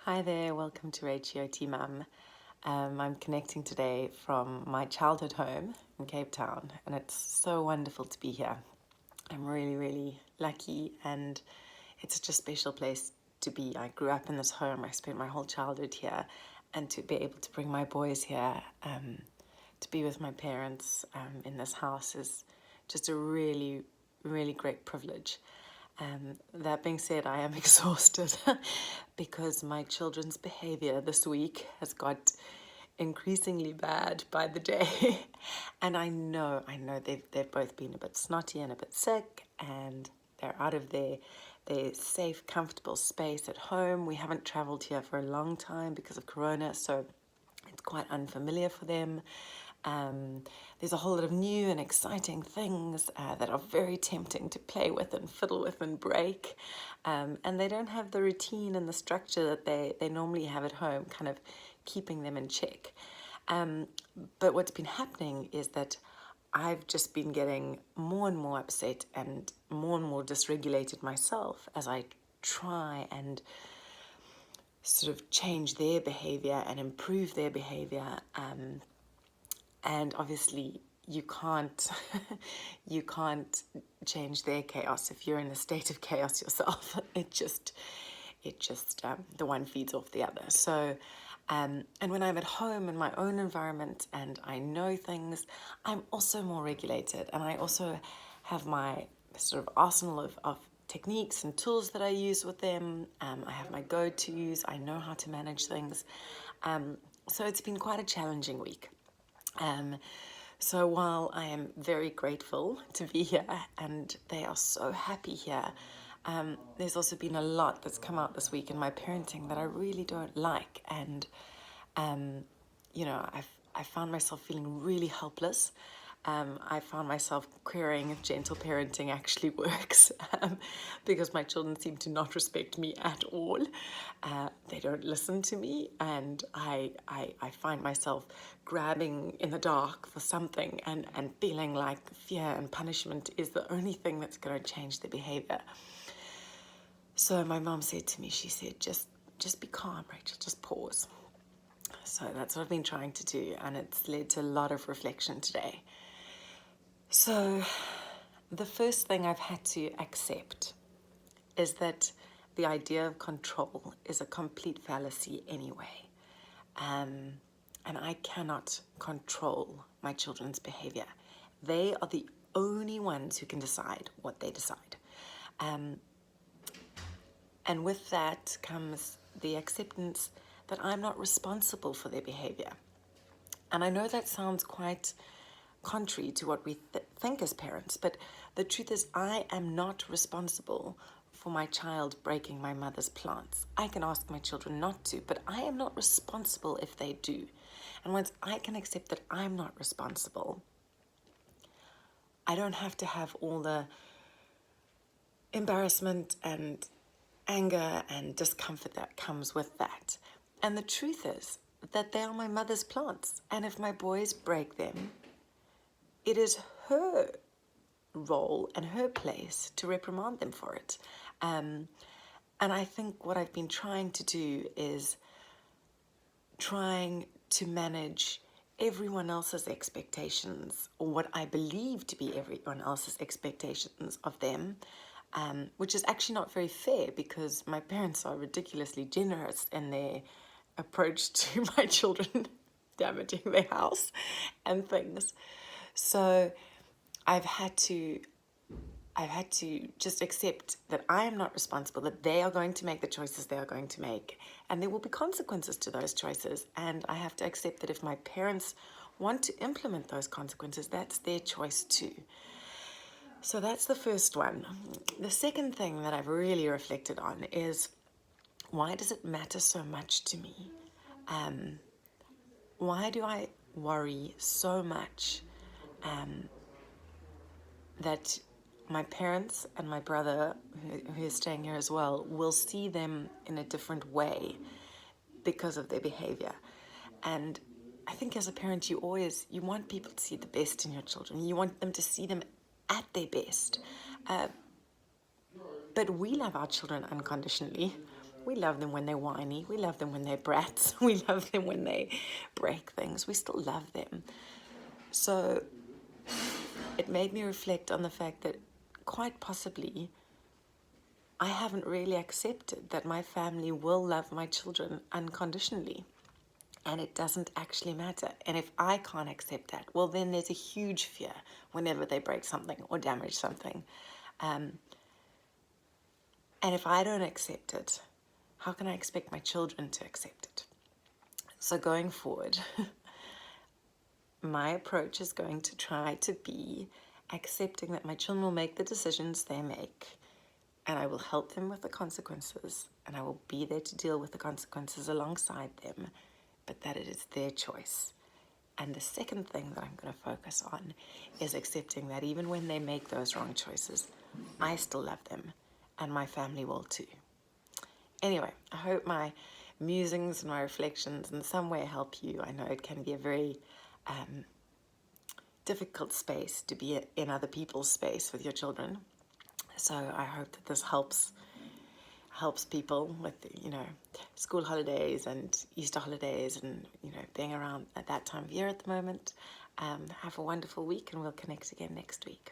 Hi there, welcome to HEOT Mum. I'm connecting today from my childhood home in Cape Town, and it's so wonderful to be here. I'm really, really lucky, and it's such a special place to be. I grew up in this home, I spent my whole childhood here, and to be able to bring my boys here to be with my parents in this house is just a really, really great privilege. That being said, I am exhausted because my children's behavior this week has got increasingly bad by the day. And I know they've both been a bit snotty and a bit sick, and they're out of their safe, comfortable space at home. We haven't traveled here for a long time because of Corona, so it's quite unfamiliar for them. There's a whole lot of new and exciting things that are very tempting to play with and fiddle with and break. And they don't have the routine and the structure that they normally have at home, kind of keeping them in check. But what's been happening is that I've just been getting more and more upset and more dysregulated myself as I try and sort of change their behavior and improve their behavior. And obviously you can't you can't change their chaos if you're in a state of chaos yourself. It just the one feeds off the other. So and when I'm at home in my own environment and I know things, I'm also more regulated, and I also have my sort of arsenal of techniques and tools that I use with them. I have my go-tos. I know how to manage things. So it's been quite a challenging week. So while I am very grateful to be here and they are so happy here, there's also been a lot that's come out this week in my parenting that I really don't like. And, I found myself feeling really helpless. I found myself querying if gentle parenting actually works, because my children seem to not respect me at all. They don't listen to me, and I find myself grabbing in the dark for something and feeling like fear and punishment is the only thing that's going to change their behavior. So my mom said to me, she said, just be calm, Rachel, just pause. So that's what I've been trying to do, and it's led to a lot of reflection today. So the first thing I've had to accept is that the idea of control is a complete fallacy anyway. And I cannot control my children's behavior. They are the only ones who can decide what they decide. And with that comes the acceptance that I'm not responsible for their behavior. And I know that sounds quite contrary to what we think as parents, but the truth is I am not responsible for my child breaking my mother's plants. I can ask my children not to, but I am not responsible if they do. And once I can accept that I'm not responsible, I don't have to have all the embarrassment and anger and discomfort that comes with that. And the truth is that they are my mother's plants, and if my boys break them, it is her role and her place to reprimand them for it. And I think what I've been trying to do is trying to manage everyone else's expectations, or what I believe to be everyone else's expectations of them, which is actually not very fair because my parents are ridiculously generous in their approach to my children damaging their house and things. So I've had to just accept that I am not responsible, that they are going to make the choices they are going to make, and there will be consequences to those choices. And I have to accept that if my parents want to implement those consequences, that's their choice too. So that's the first one. The second thing that I've really reflected on is, why does it matter so much to me? Why do I worry so much that my parents and my brother, who is staying here as well, will see them in a different way because of their behavior? And I think as a parent, you want people to see the best in your children. You want them to see them at their best. But we love our children unconditionally. We love them when they're whiny. We love them when they're brats. We love them when they break things. We still love them. So it made me reflect on the fact that quite possibly I haven't really accepted that my family will love my children unconditionally. And it doesn't actually matter. And if I can't accept that, well, then there's a huge fear whenever they break something or damage something. And if I don't accept it, how can I expect my children to accept it? So going forward, my approach is going to try to be accepting that my children will make the decisions they make, and I will help them with the consequences, and I will be there to deal with the consequences alongside them, but that it is their choice. And the second thing that I'm going to focus on is accepting that even when they make those wrong choices, I still love them, and my family will too. Anyway, I hope my musings and my reflections in some way help you. I know it can be a very difficult space to be in other people's space with your children. So I hope that this helps people with, school holidays and Easter holidays and, being around at that time of year at the moment. Have a wonderful week, and we'll connect again next week.